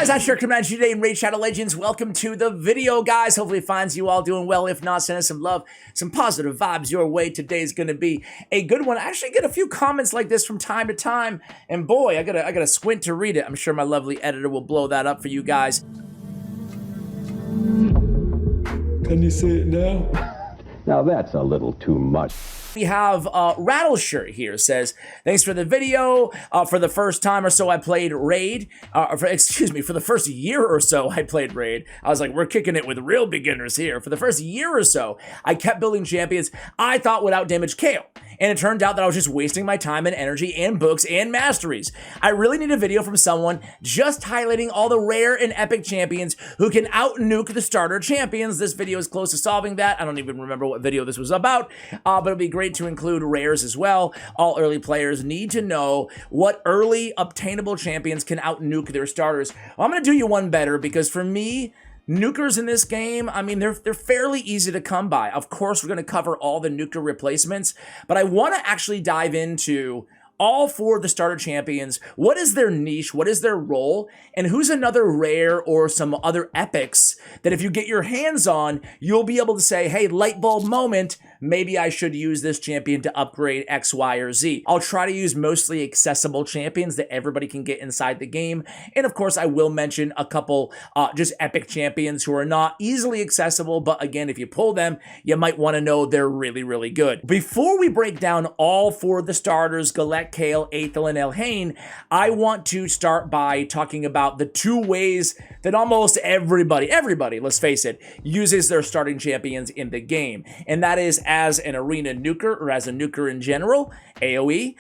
guys, I'm sure Command today in Raid Shadow Legends. Welcome to the video, guys. Hopefully it finds you all doing well. If not, send us some love, some positive vibes your way. Today's going to be a good one. I actually get a few comments like this from time to time, and boy, I gotta squint to read it. I'm sure my lovely editor will blow that up for you guys. Can you see it now? Now that's a little too much. We have Rattleshirt here, says, thanks for the video. For the first time or so I played Raid, for the first year or so I played Raid. I was like, we're kicking it with real beginners here. For the first year or so, I kept building champions I thought would outdamage Kael. And it turned out that I was just wasting my time and energy and books and masteries. I really need a video from someone just highlighting all the rare and epic champions who can out-nuke the starter champions. This video is close to solving that. I don't even remember what video this was about, but it'd be great to include rares as well. All early players need to know what early obtainable champions can out-nuke their starters. Well, I'm going to do you one better, because for me, nukers in this game, I mean, they're fairly easy to come by. Of course, we're going to cover all the nuker replacements, but I want to actually dive into all four of the starter champions. What is their niche? What is their role? And who's another rare or some other epics that if you get your hands on, you'll be able to say, hey, light bulb moment, maybe I should use this champion to upgrade X, Y, or Z. I'll try to use mostly accessible champions that everybody can get inside the game. And of course, I will mention a couple just epic champions who are not easily accessible, but again, if you pull them, you might want to know they're really, really good. Before we break down all four of the starters, Galek, Kael, Athel, and Elhain, I want to start by talking about the two ways that almost everybody, let's face it, uses their starting champions in the game. And that is as an arena nuker, or as a nuker in general, AoE,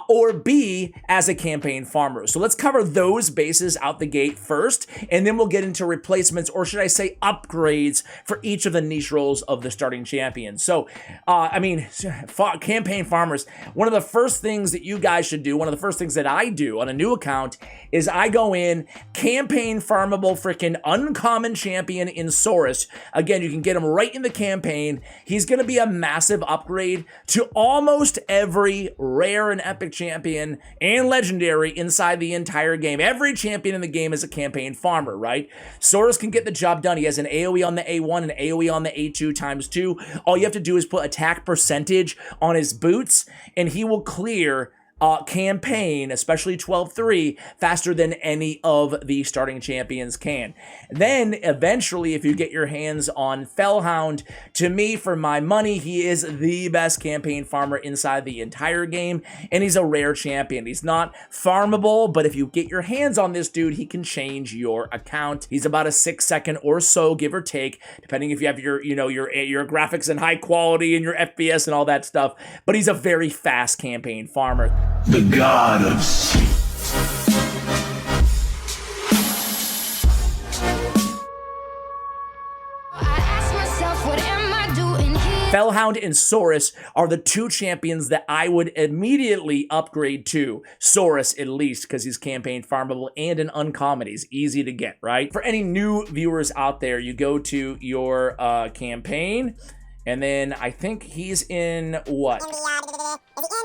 or B, as a campaign farmer. So let's cover those bases out the gate first, and then we'll get into replacements, or should I say upgrades, for each of the niche roles of the starting champions. So, I mean, campaign farmers, one of the first things that you guys should do, one of the first things that I do on a new account, is I go in, campaign farmable freaking uncommon champion in Saurus. Again, you can get him right in the campaign. He's going to be a massive upgrade to almost every rare and epic champion and legendary inside the entire game. Every champion in the game is a campaign farmer, right? Saurus can get the job done. He has an AoE on the A1 and AoE on the A2 ×2. All you have to do is put attack percentage on his boots, and he will clear campaign, especially 12-3, faster than any of the starting champions can. Then, eventually, if you get your hands on Felhound, to me, for my money, he is the best campaign farmer inside the entire game, and he's a rare champion. He's not farmable, but if you get your hands on this dude, he can change your account. He's about a 6-second or so, give or take, depending if you have your graphics in high quality and your FPS and all that stuff, but he's a very fast campaign farmer. The god of Felhound and Saurus are the two champions that I would immediately upgrade to. Saurus, at least, because he's campaign farmable and an uncommon. He's easy to get, right? For any new viewers out there, you go to your campaign, and then I think he's in what? Is he in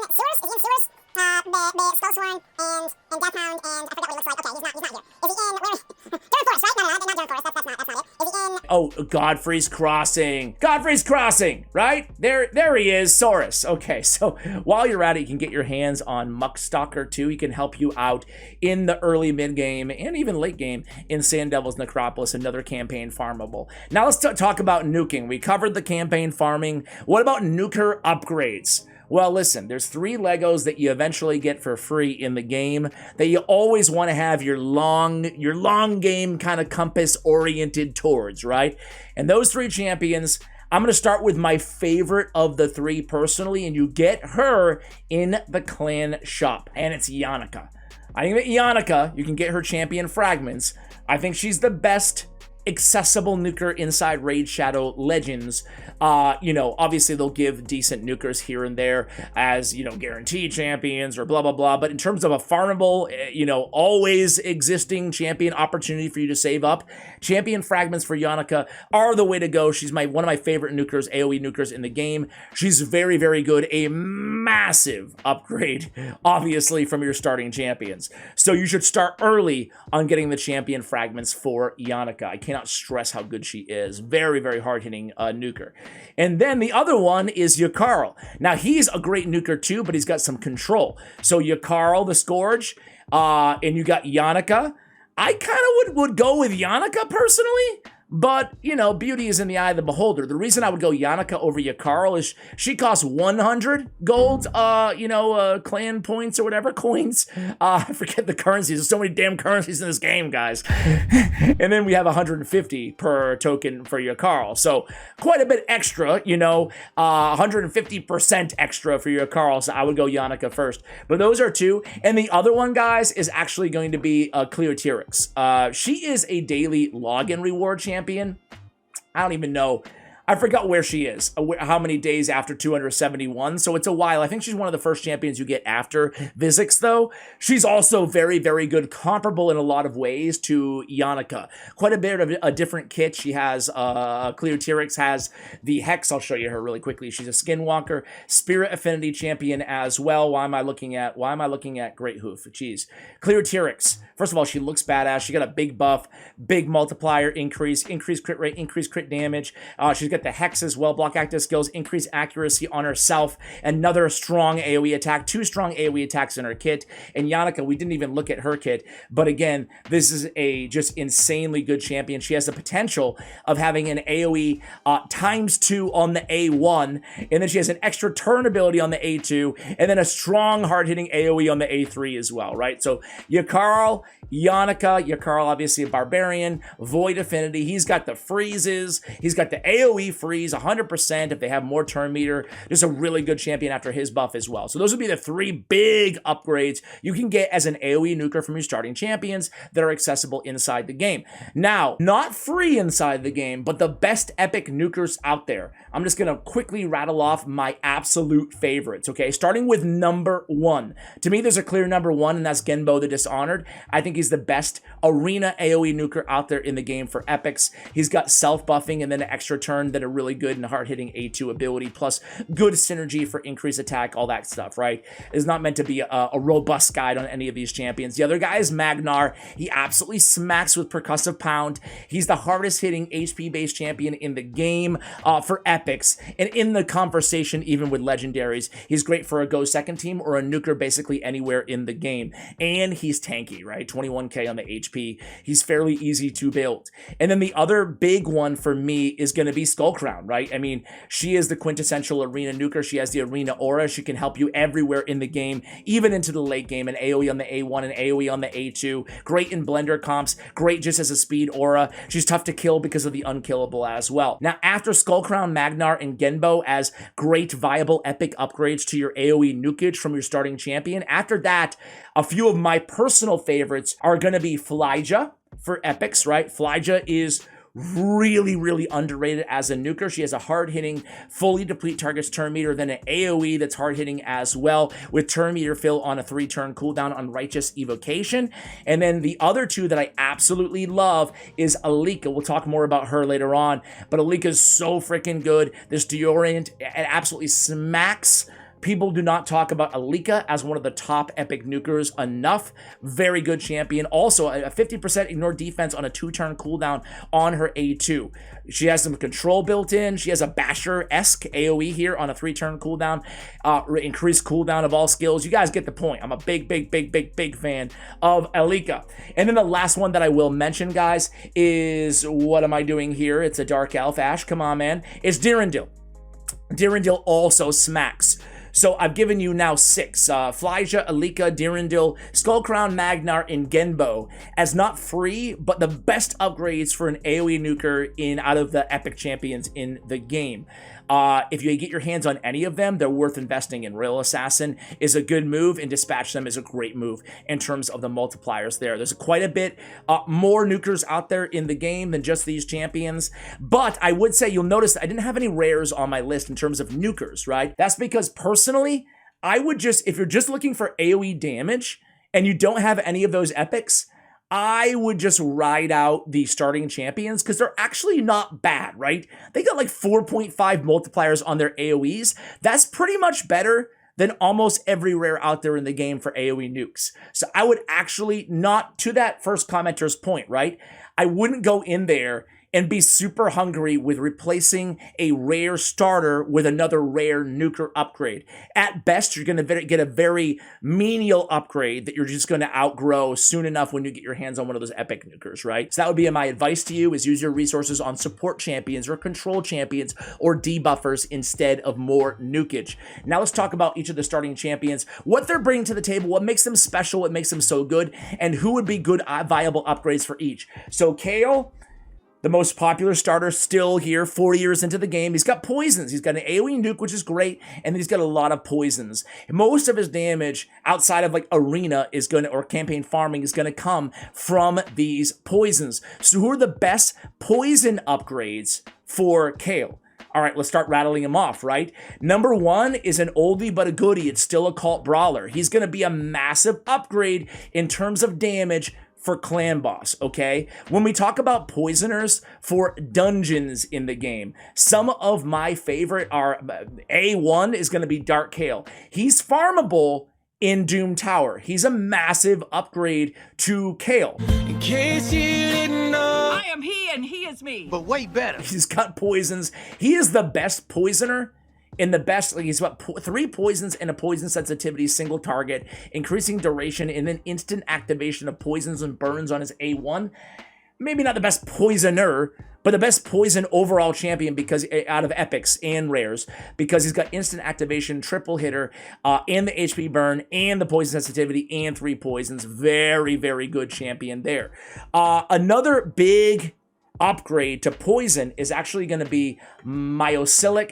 Saurus? The Skullsworn and Deathhound, and I forgot what he looks like. Okay, he's not here. Is he in, Durham Forest, right? No, not Durham Forest, that's not it. Is he in... Oh, Godfrey's Crossing. Godfrey's Crossing, right? There he is, Saurus. Okay, so while you're at it, you can get your hands on Muckstalker too. He can help you out in the early mid-game and even late game in Sand Devil's Necropolis, another campaign farmable. Now let's talk about nuking. We covered the campaign farming. What about nuker upgrades? Well, listen, there's 3 Legos that you eventually get for free in the game that you always want to have your long game kind of compass oriented towards, right? And those 3 champions, I'm going to start with my favorite of the 3 personally, and you get her in the clan shop, and it's Yannica. I think that Yannica, you can get her champion fragments. I think she's the best accessible nuker inside Raid Shadow Legends. You know, obviously they'll give decent nukers here and there as, you know, guaranteed champions or blah, blah, blah. But in terms of a farmable, you know, always existing champion opportunity for you to save up, champion fragments for Yannicka are the way to go. She's one of my favorite nukers, AoE nukers in the game. She's very, very good. A massive upgrade, obviously, from your starting champions. So you should start early on getting the champion fragments for Yannicka. I cannot stress how good she is. Very, very hard-hitting nuker. And then the other one is Yakarl. Now, he's a great nuker too, but he's got some control. So Yakarl, the Scourge, and you got Yannicka. I kind of would go with Yannicka personally. But, you know, beauty is in the eye of the beholder. The reason I would go Yannicka over Yakarl is she costs 100 gold, clan points or whatever, coins. I forget the currencies. There's so many damn currencies in this game, guys. And then we have 150 per token for Yakarl. So quite a bit extra, you know, 150% extra for Yakarl. So I would go Yannicka first. But those are two. And the other one, guys, is actually going to be Cleotyrix. She is a daily login reward champion. I don't even know. I forgot where she is, how many days after 271, so it's a while. I think she's one of the first champions you get after Vizix, though. She's also very, very good, comparable in a lot of ways to Yannicka. Quite a bit of a different kit. She has, Cleotyrix has the Hex. I'll show you her really quickly. She's a Skinwalker, Spirit Affinity champion as well. Why am I looking at Great Hoof? Jeez. Cleotyrix. First of all, she looks badass. She got a big buff, big multiplier increase, increased crit rate, increased crit damage. She's got the Hex as well, block active skills, increased accuracy on herself, another strong AoE attack, 2 strong AoE attacks in her kit. And Yannicka, we didn't even look at her kit, but again, this is a just insanely good champion. She has the potential of having an AoE ×2 on the A1, and then she has an extra turn ability on the A2, and then a strong hard-hitting AoE on the A3 as well, right? So Yakarl, Yakarl obviously a barbarian, void affinity, he's got the freezes, he's got the AoE freeze 100% if they have more turn meter. Just a really good champion after his buff as well. So those would be the 3 big upgrades you can get as an AoE nuker from your starting champions that are accessible inside the game. Now, not free inside the game, but the best epic nukers out there. I'm just gonna quickly rattle off my absolute favorites, okay? Starting with number 1. To me, there's a clear number 1, and that's Genbo the Dishonored. I think he's the best arena AoE nuker out there in the game for epics. He's got self-buffing and then an extra turn that are really good and hard-hitting A2 ability, plus good synergy for increased attack, all that stuff, right? It's not meant to be a robust guide on any of these champions. The other guy is Magnar. He absolutely smacks with Percussive Pound. He's the hardest-hitting HP-based champion in the game for epics, and in the conversation even with legendaries. He's great for a go second team or a nuker basically anywhere in the game. And he's tanky, right? 21k on the HP. He's fairly easy to build. And then the other big one for me is going to be Skullcrown, right? I mean, she is the quintessential arena nuker. She has the arena aura. She can help you everywhere in the game, even into the late game, and AoE on the A1 and AoE on the A2. Great in blender comps. Great just as a speed aura. She's tough to kill because of the unkillable as well. Now, after Skullcrown, Magnar, and Genbo as great, viable, epic upgrades to your AoE nukage from your starting champion, after that, a few of my personal favorites are going to be Flyja for epics, right? Flyja is really, really underrated as a nuker. She has a hard-hitting, fully deplete target's turn meter, then an AoE that's hard-hitting as well, with turn meter fill on a 3-turn cooldown on Righteous Evocation. And then the other two that I absolutely love is Alika. We'll talk more about her later on, but Alika is so freaking good. This deorient, it absolutely smacks. People do not talk about Alika as one of the top epic nukers enough. Very good champion. Also, a 50% ignore defense on a 2-turn cooldown on her A2. She has some control built in. She has a Basher-esque AoE here on a 3-turn cooldown. Increased cooldown of all skills. You guys get the point. I'm a big fan of Alika. And then the last one that I will mention, guys, is, what am I doing here? It's a Dark Elf, Ash. Come on, man. It's Dirindil. Dirindil also smacks. So I've given you now 6. Flyja, Alika, Dirindil, Skullcrown, Magnar, and Genbo as not free, but the best upgrades for an AoE nuker out of the epic champions in the game. If you get your hands on any of them, they're worth investing in. Rail Assassin is a good move, and Dispatch Them is a great move in terms of the multipliers there. There's quite a bit more nukers out there in the game than just these champions, but I would say you'll notice that I didn't have any rares on my list in terms of nukers, right? That's because personally, I would just, if you're just looking for AoE damage and you don't have any of those epics, I would just ride out the starting champions because they're actually not bad, right? They got like 4.5 multipliers on their AoEs. That's pretty much better than almost every rare out there in the game for AoE nukes. So I would actually not, to that first commenter's point, right? I wouldn't go in there and be super hungry with replacing a rare starter with another rare nuker upgrade. At best, you're going to get a very menial upgrade that you're just going to outgrow soon enough when you get your hands on one of those epic nukers, right? So that would be my advice to you, is use your resources on support champions or control champions or debuffers instead of more nukage. Now let's talk about each of the starting champions, what they're bringing to the table, what makes them special, what makes them so good, and who would be good, viable upgrades for each. So Kael, the most popular starter still here, 4 years into the game. He's got poisons. He's got an AoE nuke, which is great, and he's got a lot of poisons. Most of his damage outside of like arena is going to, or campaign farming, is going to come from these poisons. So who are the best poison upgrades for Kael? All right, let's start rattling him off, right? Number one is an oldie but a goodie. It's still a cult brawler. He's going to be a massive upgrade in terms of damage for clan boss, okay? When we talk about poisoners for dungeons in the game, some of my favorite are, A1 is going to be Dark Kael. He's farmable in Doom Tower. He's a massive upgrade to Kael. In case you didn't know. I am he and he is me. But way better. He's got poisons. He is the best poisoner in the best, like he's got 3 poisons and a poison sensitivity, single target, increasing duration, and then instant activation of poisons and burns on his A1. Maybe not the best poisoner, but the best poison overall champion because out of epics and rares, because he's got instant activation, triple hitter, and the HP burn, and the poison sensitivity, and 3 poisons. Very, very good champion there. Another big upgrade to poison is actually going to be myceliac,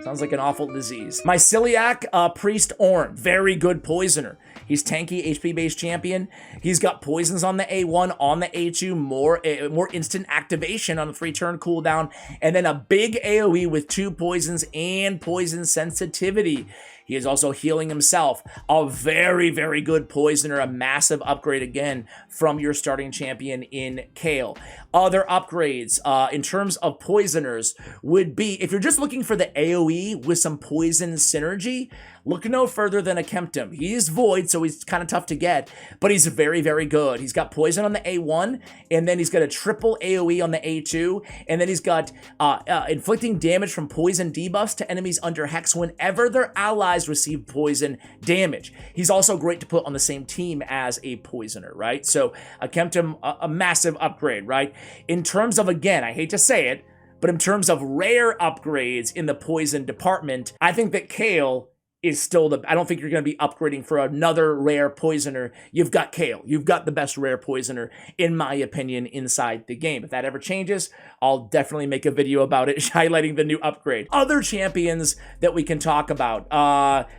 sounds like an awful disease. Myceliac Priest Ornn, very good poisoner. He's tanky, HP-based champion. He's got poisons on the A1, on the A2, more instant activation on a 3-turn cooldown, and then a big AoE with 2 poisons and poison sensitivity. He is also healing himself. A very, very good poisoner, a massive upgrade again from your starting champion in Kael. Other upgrades in terms of poisoners would be, if you're just looking for the AoE with some poison synergy, look no further than a Kemptum. He is void, so he's kind of tough to get, but he's very, very good. He's got poison on the A1, and then he's got a triple AoE on the A2, and then he's got inflicting damage from poison debuffs to enemies under Hex whenever their allies receive poison damage. He's also great to put on the same team as a poisoner, right? So a Kemptum, a massive upgrade, right? In terms of, again, I hate to say it, but in terms of rare upgrades in the poison department, I think that Kael is still I don't think you're going to be upgrading for another rare poisoner. You've got Kael. You've got the best rare poisoner, in my opinion, inside the game. If that ever changes, I'll definitely make a video about it, highlighting the new upgrade. Other champions that we can talk about.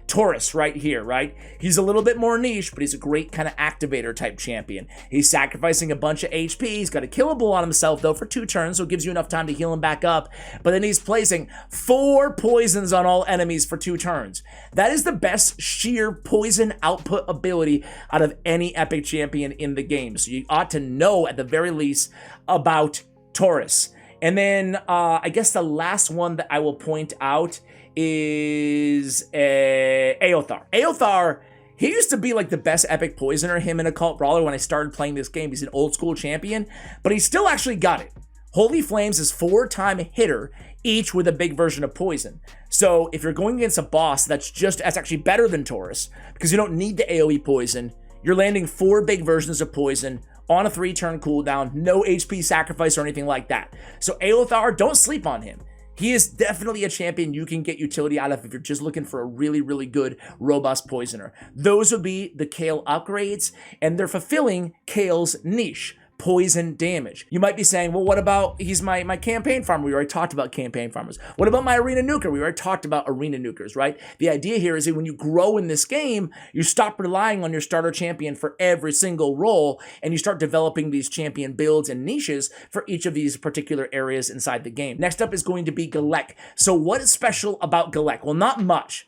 Taurus right here, right? He's a little bit more niche, but he's a great kind of activator type champion. He's sacrificing a bunch of HP. He's got a killable on himself, though, for 2 turns, so it gives you enough time to heal him back up. But then he's placing 4 poisons on all enemies for 2 turns. That is the best sheer poison output ability out of any epic champion in the game. So you ought to know at the very least about Taurus. And then I guess the last one that I will point out is Aothar. Aothar, he used to be like the best epic poisoner, him in Occult Brawler, when I started playing this game. He's an old school champion, but he still actually got it. Holy Flames is 4-time hitter, each with a big version of poison. So if you're going against a boss that's actually better than Taurus, because you don't need the AoE poison, you're landing 4 big versions of poison on a 3-turn cooldown, no HP sacrifice or anything like that. So Aothar, don't sleep on him. He is definitely a champion you can get utility out of if you're just looking for a really, really good, robust poisoner. Those would be the Kael upgrades, and they're fulfilling Kael's niche. poison damage. You might be saying, well, what about, he's my campaign farmer. We already talked about campaign farmers. What about my arena nuker? We already talked about arena nukers, right? The idea here is that when you grow in this game, you stop relying on your starter champion for every single role, and you start developing these champion builds and niches for each of these particular areas inside the game. Next up is going to be Galek. So what is special about Galek? Well, not much.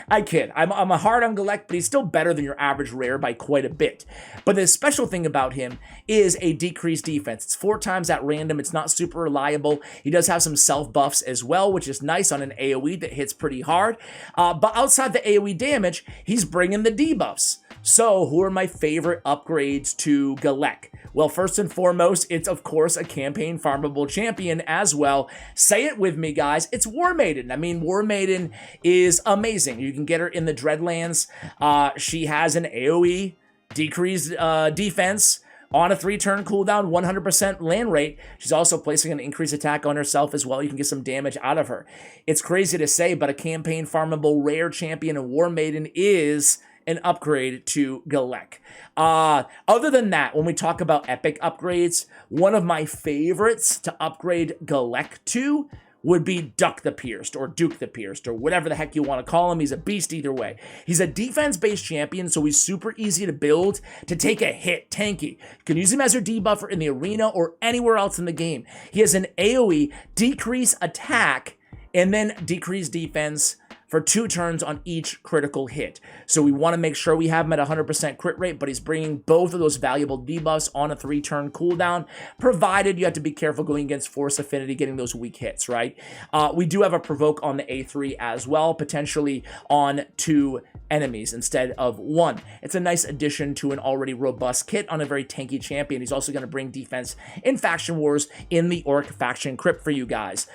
I kid. I'm a hard on Galek, but he's still better than your average rare by quite a bit. But the special thing about him is a decreased defense. It's 4 times at random. It's not super reliable. He does have some self buffs as well, which is nice on an AoE that hits pretty hard. But outside the AoE damage, he's bringing the debuffs. So who are my favorite upgrades to Galek? Well, first and foremost, it's of course a campaign farmable champion as well. Say it with me, guys. It's War Maiden. I mean, War Maiden is amazing. You can get her in the Dreadlands. She has an AoE decreased defense on a 3-turn cooldown, 100% land rate. She's also placing an increased attack on herself as well. You can get some damage out of her. It's crazy to say, but a campaign farmable rare champion in War Maiden is an upgrade to Galek. Other than that, when we talk about epic upgrades, one of my favorites to upgrade Galek to would be Duck the Pierced, or Duke the Pierced, or whatever the heck you want to call him. He's a beast either way. He's a defense-based champion, so he's super easy to build to take a hit tanky. You can use him as your debuffer in the arena or anywhere else in the game. He has an AoE, decrease attack, and then decrease defense for 2 turns on each critical hit. So we want to make sure we have him at 100% crit rate, but he's bringing both of those valuable debuffs on a 3-turn cooldown, provided you have to be careful going against Force Affinity, getting those weak hits, right? We do have a Provoke on the A3 as well, potentially on 2 enemies instead of 1. It's a nice addition to an already robust kit on a very tanky champion. He's also going to bring defense in Faction Wars in the Orc faction crypt for you guys.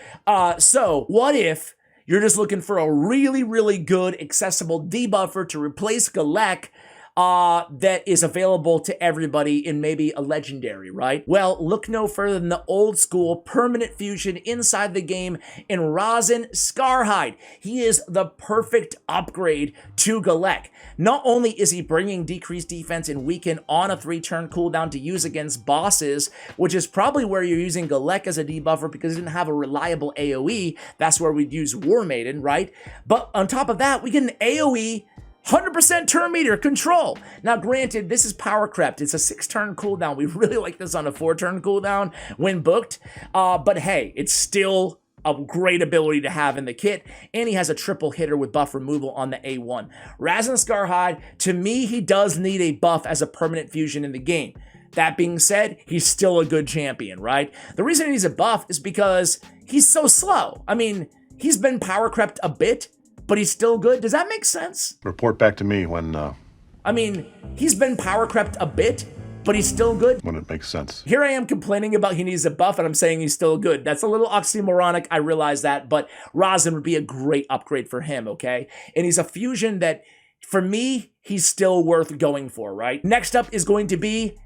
So what if you're just looking for a really, really good, accessible debuffer to replace Galek that is available to everybody in maybe a legendary, right? Well, look no further than the old school permanent fusion inside the game in Ra'zen Scarhide. He is the perfect upgrade to Galek. Not only is he bringing decreased defense and weaken on a 3-turn cooldown to use against bosses, which is probably where you're using Galek as a debuffer because he didn't have a reliable AoE. That's where we'd use War Maiden, right? But on top of that, we get an AoE 100% turn meter control. Now, granted, this is power crept. It's a 6-turn cooldown. We really like this on a 4-turn cooldown when booked. But hey, it's still a great ability to have in the kit. And he has a triple hitter with buff removal on the A1. Ra'zen Scarhide, to me, he does need a buff as a permanent fusion in the game. That being said, he's still a good champion, right? The reason he needs a buff is because he's so slow. I mean, he's been power crept a bit, but he's still good. Does that make sense? Report back to me when I mean, he's been power crept a bit, but he's still good. when it makes sense. Here I am complaining about he needs a buff, and I'm saying he's still good. That's a little oxymoronic, I realize that, but Ra'zen would be a great upgrade for him, okay? And he's a fusion that, for me, he's still worth going for, right? Next up is going to be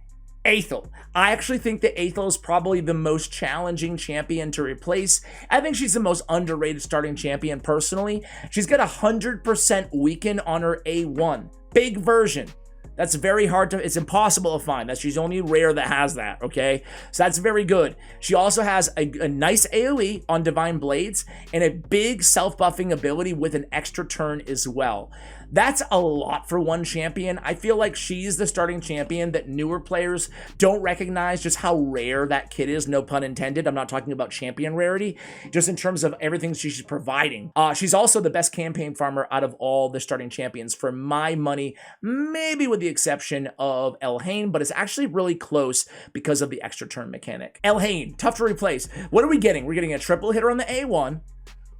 Athel. I actually think that Athel is probably the most challenging champion to replace. I think she's the most underrated starting champion personally. She's got 100% weaken on her A1. Big version. That's very hard to, it's impossible to find. She's only rare that has that, okay? So that's very good. She also has a nice AoE on Divine Blades and a big self-buffing ability with an extra turn as well. That's a lot for one champion. I feel like she's the starting champion that newer players don't recognize just how rare that kit is, no pun intended. I'm not talking about champion rarity, just in terms of everything she's providing. She's also the best campaign farmer out of all the starting champions for my money, maybe with the exception of Elhain, but it's actually really close because of the extra turn mechanic. Elhain, tough to replace. What are we getting? We're getting a triple hitter on the A1.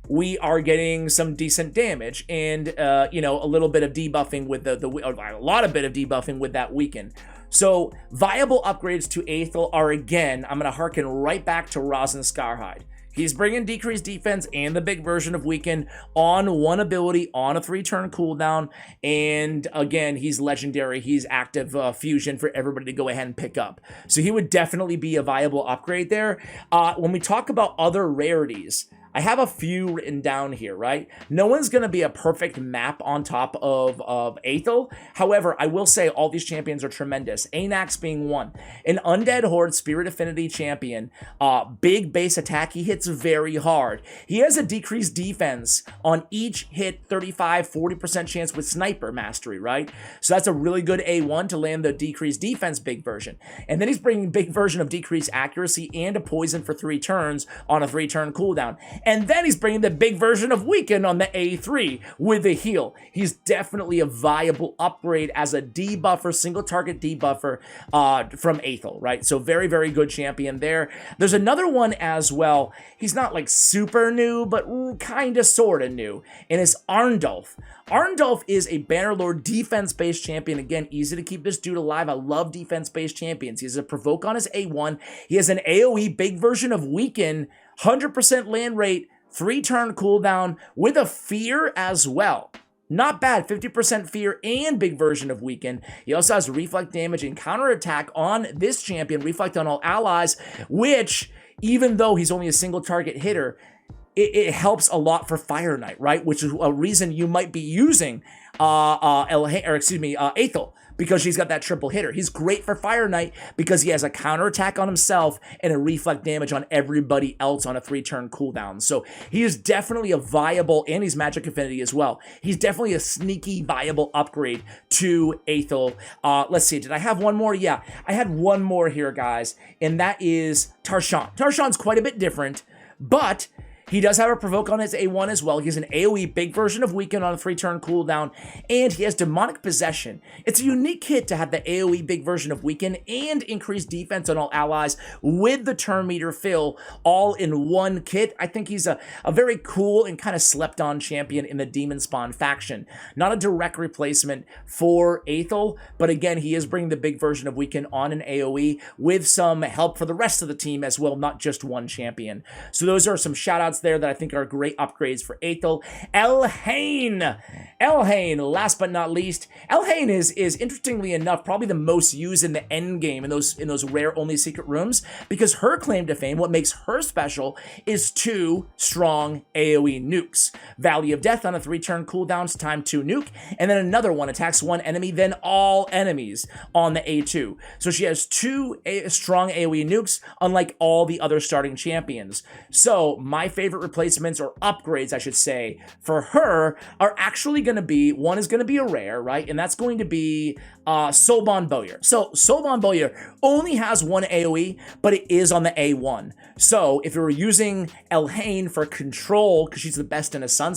We are getting some decent damage and, you know, a little bit of debuffing with a lot of bit of debuffing with that weaken. So viable upgrades to Athel are, again, I'm going to harken right back to Ra'zen Scarhide. He's bringing decreased defense and the big version of weaken on one ability on a 3-turn cooldown. And again, he's legendary. He's active fusion for everybody to go ahead and pick up. So he would definitely be a viable upgrade there. When we talk about other rarities, I have a few written down here, right? No one's going to be a perfect map on top of Athel. However, I will say all these champions are tremendous. Anax being one. An Undead Horde Spirit Affinity champion. Big base attack. He hits very hard. He has a decreased defense on each hit, 35-40% chance with Sniper Mastery, right? So that's a really good A1 to land the decreased defense big version. And then he's bringing big version of decreased accuracy and a poison for 3 turns on a 3-turn cooldown. And then he's bringing the big version of Weaken on the A3 with the heal. He's definitely a viable upgrade as a debuffer, single target debuffer from Athel, right? So very, very good champion there. There's another one as well. He's not like super new, but kind of sort of new. And it's Arndulf. Arndulf is a Bannerlord defense-based champion. Again, easy to keep this dude alive. I love defense-based champions. He has a Provoke on his A1. He has an AoE big version of Weaken, 100% land rate, 3-turn cooldown with a fear as well. Not bad, 50% fear and big version of Weaken. He also has reflect damage and counterattack on this champion, reflect on all allies, which, even though he's only a single target hitter, it helps a lot for Fire Knight, right? Which is a reason you might be using Athel, because she's got that triple hitter. He's great for Fire Knight because he has a counterattack on himself and a reflect damage on everybody else on a 3-turn cooldown. So he is definitely a viable, and he's magic affinity as well. He's definitely a sneaky, viable upgrade to Athel. Let's see, did I have one more? Yeah, I had one more here, guys, and that is Tarshan. Tarshan's quite a bit different, but he does have a Provoke on his A1 as well. He has an AoE big version of Weaken on a 3-turn cooldown, and he has Demonic Possession. It's a unique hit to have the AoE big version of Weaken and increased defense on all allies with the turn meter fill all in one kit. I think he's a very cool and kind of slept on champion in the Demon Spawn faction. Not a direct replacement for Athel, but again, he is bringing the big version of Weaken on an AoE with some help for the rest of the team as well, not just one champion. So those are some shout outs there that I think are great upgrades for Athel. Elhain, last but not least. Elhain is interestingly enough probably the most used in the end game in those rare only secret rooms, because her claim to fame, what makes her special, is 2 strong AoE nukes. Valley of Death on a 3-turn cooldown, time 2 nuke, and then another one attacks one enemy, then all enemies on the A2. So she has 2 strong AoE nukes, unlike all the other starting champions. So my favorite replacements, or upgrades I should say, for her are actually going to be, one is going to be a rare, right? And that's going to be Soulbond Bowyer. So Soulbond Bowyer only has 1 AoE, but it is on the A1. So if you were using Elhain for control, because she's the best in a stun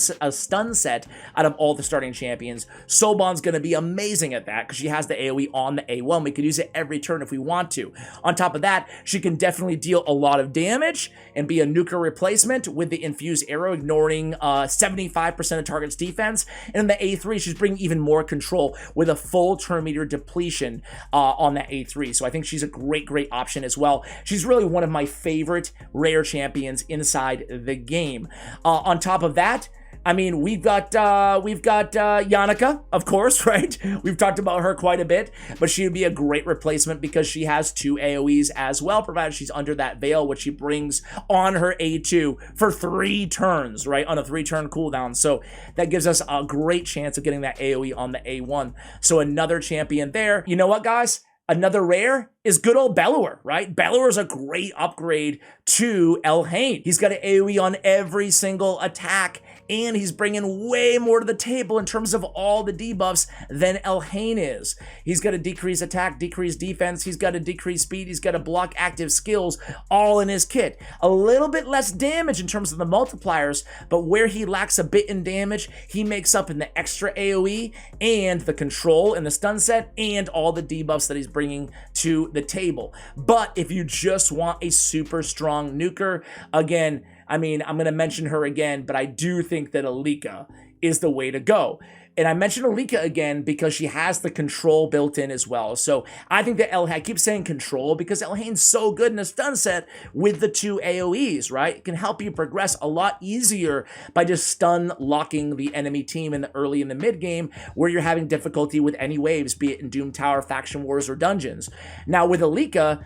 set out of all the starting champions, Soulbond's going to be amazing at that because she has the AoE on the A1. We could use it every turn if we want to. On top of that, she can definitely deal a lot of damage and be a nuker replacement with the infused arrow, ignoring 75% of target's defense. And in the A3, she's bringing even more control with a full turn meter depletion on that A3. So I think she's a great option as well. She's really one of my favorite rare champions inside the game. On top of that, I mean, we've got Yannicka, of course, right? We've talked about her quite a bit, but she would be a great replacement because she has 2 AoEs as well, provided she's under that veil, which she brings on her A2 for 3 turns, right? On a 3-turn cooldown. So that gives us a great chance of getting that AoE on the A1. So another champion there. You know what, guys? Another rare is good old Bellower, right? Bellower is a great upgrade to Elhain. He's got an AoE on every single attack, and he's bringing way more to the table in terms of all the debuffs than Elhain is. He's got a decreased attack, decreased defense, he's got a decreased speed, he's got a block active skills, all in his kit. A little bit less damage in terms of the multipliers, but where he lacks a bit in damage, he makes up in the extra AoE and the control and the stun set and all the debuffs that he's bringing to the table. But if you just want a super strong nuker, again, I mean, I'm going to mention her again, but I do think that Alika is the way to go. And I mentioned Alika again because she has the control built in as well. So I think that I keep saying control because Elhain's so good in a stun set with the 2 AoEs, right? It can help you progress a lot easier by just stun locking the enemy team in the early and the mid game where you're having difficulty with any waves, be it in Doom Tower, Faction Wars, or Dungeons. Now with Alika,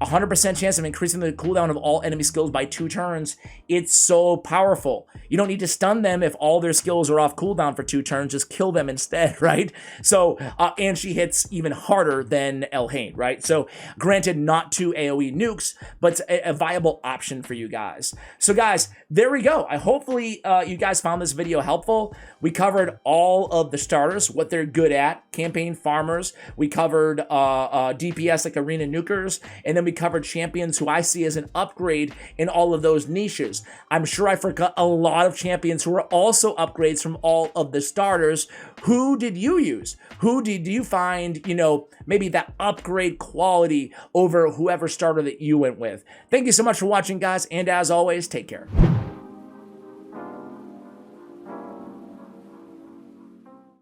100% chance of increasing the cooldown of all enemy skills by 2 turns. It's so powerful. You don't need to stun them if all their skills are off cooldown for 2 turns. Just kill them instead, right? So, and she hits even harder than Elhain, right? So, granted, not 2 AoE nukes, but a viable option for you guys. So, guys, there we go. Hopefully, you guys found this video helpful. We covered all of the starters, what they're good at, campaign farmers. We covered DPS like arena nukers, and then we covered champions who I see as an upgrade in all of those niches. I'm sure I forgot a lot of champions who are also upgrades from all of the starters. Who did you use? Who did you find, you know, maybe that upgrade quality over whoever starter that you went with? Thank you so much for watching, guys, and as always, take care.